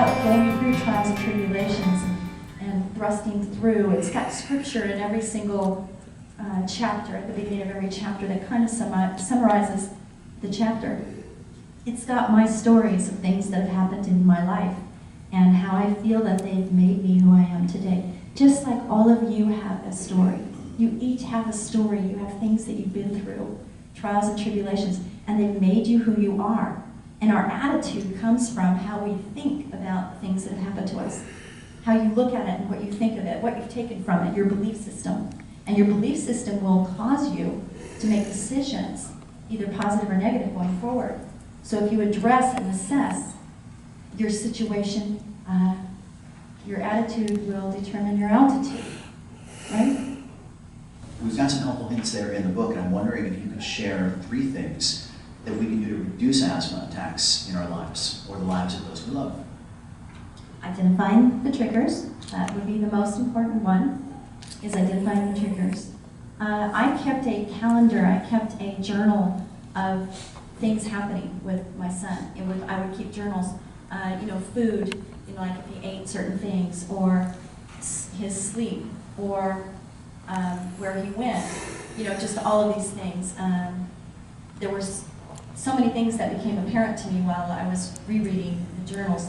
about going through trials and tribulations and thrusting through. It's got scripture in every single chapter, at the beginning of every chapter, that kind of summarizes the chapter. It's got my stories of things that have happened in my life and how I feel that they've made me who I am today. Just like all of you have a story. You each have a story. You have things that you've been through, trials and tribulations, and they've made you who you are. And our attitude comes from how we think about the things that have happened to us, how you look at it and what you think of it, what you've taken from it, your belief system. And your belief system will cause you to make decisions, either positive or negative, going forward. So if you address and assess your situation, your attitude will determine your altitude, right? We've got some helpful hints there in the book, and I'm wondering if you could share 3 things that we can do to reduce asthma attacks in our lives, or the lives of those we love. Identifying the triggers, that would be the most important one, is identifying the triggers. I kept a calendar, I kept a journal of things happening with my son. I would keep journals, food, like if he ate certain things, or his sleep, or where he went, just all of these things. There were so many things that became apparent to me while I was rereading the journals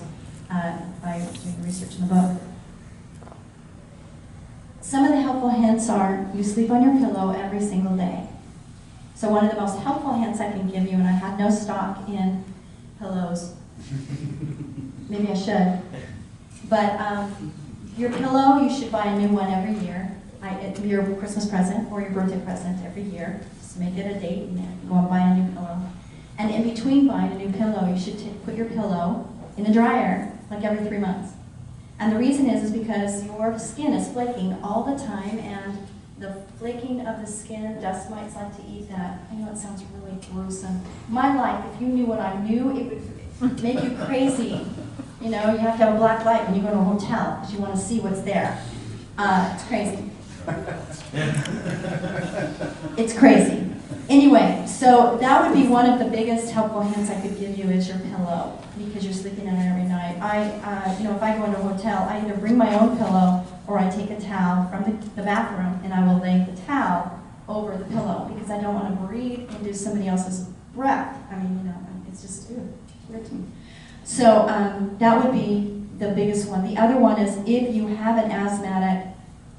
by doing research in the book. Some of the helpful hints are, you sleep on your pillow every single day. So one of the most helpful hints I can give you, and I have no stock in pillows, maybe I should, but your pillow, you should buy a new one every year. Your Christmas present or your birthday present every year. Just make it a date and then go and buy a new pillow. And in between buying a new pillow, you should put your pillow in the dryer like every 3 months. And the reason is because your skin is flaking all the time, and the flaking of the skin, dust mites like to eat that. I know it sounds really gruesome. My life, if you knew what I knew, it would make you crazy. You have to have a black light when you go to a hotel because you want to see what's there. It's crazy. It's crazy. Anyway, so that would be one of the biggest helpful hints I could give you is your pillow, because you're sleeping on it every night. If I go into a hotel, I either bring my own pillow or I take a towel from the bathroom and I will lay the towel over the pillow because I don't want to breathe into somebody else's breath. It's just weird to me. So that would be the biggest one. The other one is if you have an asthmatic,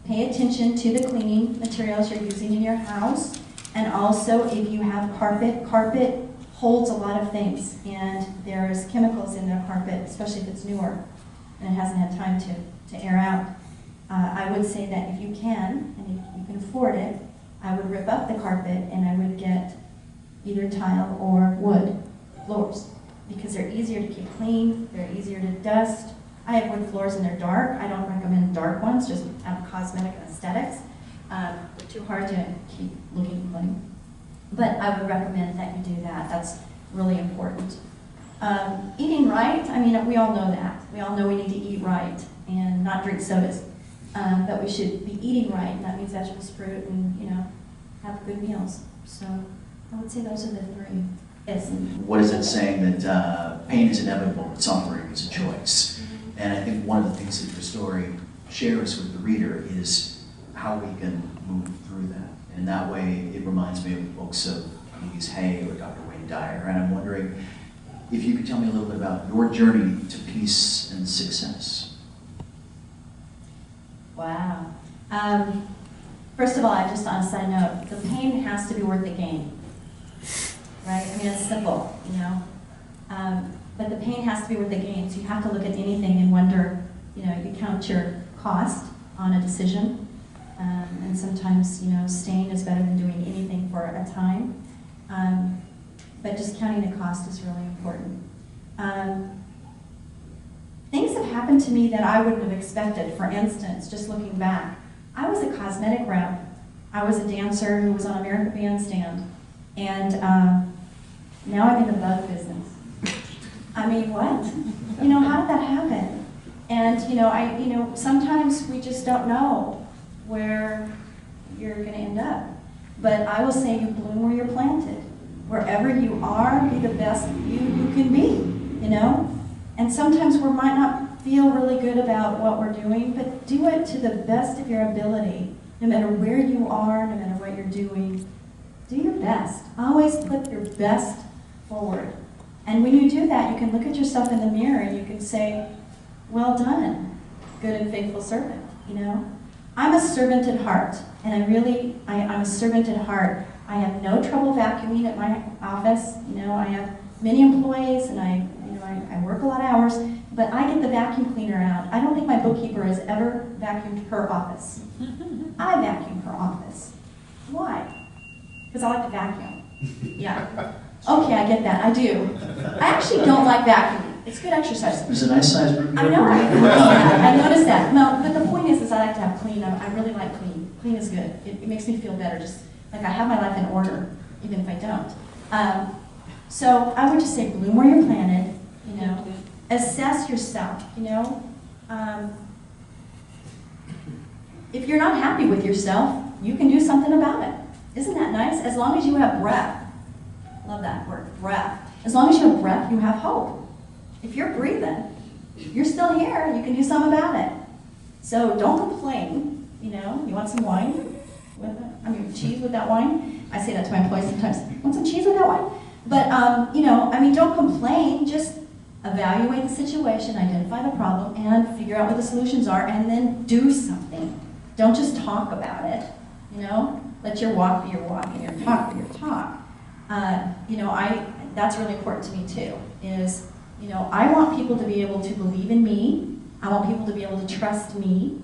pay attention to the cleaning materials you're using in your house, and also if you have carpet holds a lot of things, and there's chemicals in the carpet, especially if it's newer and it hasn't had time to air out. I would say that if you can, and if you can afford it, I would rip up the carpet and I would get either tile or wood floors, because they're easier to keep clean, they're easier to dust. I have wood floors and they're dark. I don't recommend dark ones, just out of cosmetic aesthetics. They're too hard to keep looking clean. But I would recommend that you do that. That's really important. Eating right, we all know that. We all know we need to eat right and not drink sodas. But we should be eating right, and that means vegetables, fruit, and have good meals. So I would say those are the 3. Yes. What is it saying that pain is inevitable, but suffering is a choice? And I think one of the things that your story shares with the reader is how we can move through that. And that way, it reminds me of the books of Louise Hay or Dr. Wayne Dyer. And I'm wondering if you could tell me a little bit about your journey to peace and success. Wow. First of all, just on a side note, the pain has to be worth the gain. Right? It's simple, but the pain has to be worth the gain. So you have to look at anything and wonder, you count your cost on a decision. And sometimes, staying is better than doing anything for a time. But just counting the cost is really important. Things have happened to me that I wouldn't have expected. For instance, just looking back, I was a cosmetic rep. I was a dancer who was on American Bandstand. And now I'm in the bug business. What? How did that happen? And, sometimes we just don't know where you're going to end up. But I will say you bloom where you're planted. Wherever you are, be the best you can be, And sometimes we might not feel really good about what we're doing, but do it to the best of your ability. No matter where you are, no matter what you're doing, do your best. Always put your best forward. And when you do that, you can look at yourself in the mirror and you can say, well done, good and faithful servant, you know? I'm a servant at heart, and I'm a servant at heart. I have no trouble vacuuming at my office. You know, I have many employees, and I work a lot of hours, but I get the vacuum cleaner out. I don't think my bookkeeper has ever vacuumed her office. I vacuum her office. Why? Because I like to vacuum. Yeah. Okay, I get that. I do. I actually don't like vacuuming. It's good exercise. There's a nice size room. I know. I noticed that. No, but the point is I like to have clean. I really like clean. Clean is good. It makes me feel better. Just like I have my life in order, even if I don't. So I would just say bloom where you're planted. You know, assess yourself. You know, if you're not happy with yourself, you can do something about it. Isn't that nice? As long as you have breath. Love that word, breath. As long as you have breath, you have hope. If you're breathing, you're still here. You can do something about it. So don't complain. You know, you want some wine? Cheese with that wine? I say that to my employees sometimes. Want some cheese with that wine? But, don't complain. Just evaluate the situation, identify the problem, and figure out what the solutions are, and then do something. Don't just talk about it. You know, let your walk be your walk and your talk be your talk. That's really important to me too, is, I want people to be able to believe in me. I want people to be able to trust me.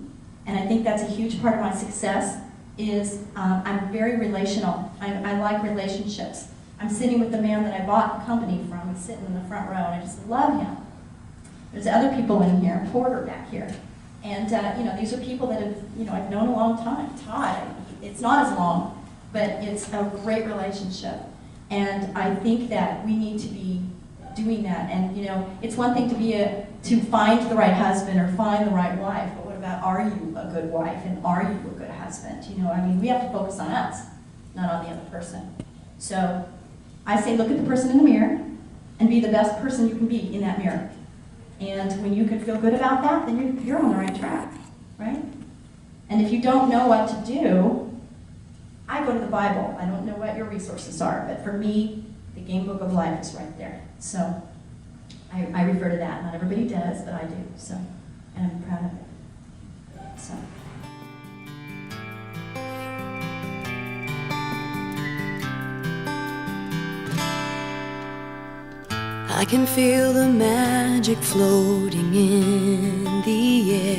And I think that's a huge part of my success is I'm very relational. I like relationships. I'm sitting with the man that I bought the company from. He's sitting in the front row, and I just love him. There's other people in here, Porter back here. And, these are people that have, I've known a long time. Todd, it's not as long, but it's a great relationship. And I think that we need to be doing that. And, it's one thing to find the right husband or find the right wife, but what about, are you a good wife and are you a good husband? We have to focus on us, not on the other person. So I say look at the person in the mirror and be the best person you can be in that mirror. And when you can feel good about that, then you're on the right track, right? And if you don't know what to do, I go to the Bible. I don't know what your resources are, but for me, the game book of life is right there. So I refer to that. Not everybody does, but I do. So, and I'm proud of it. So. I can feel the magic floating in the air.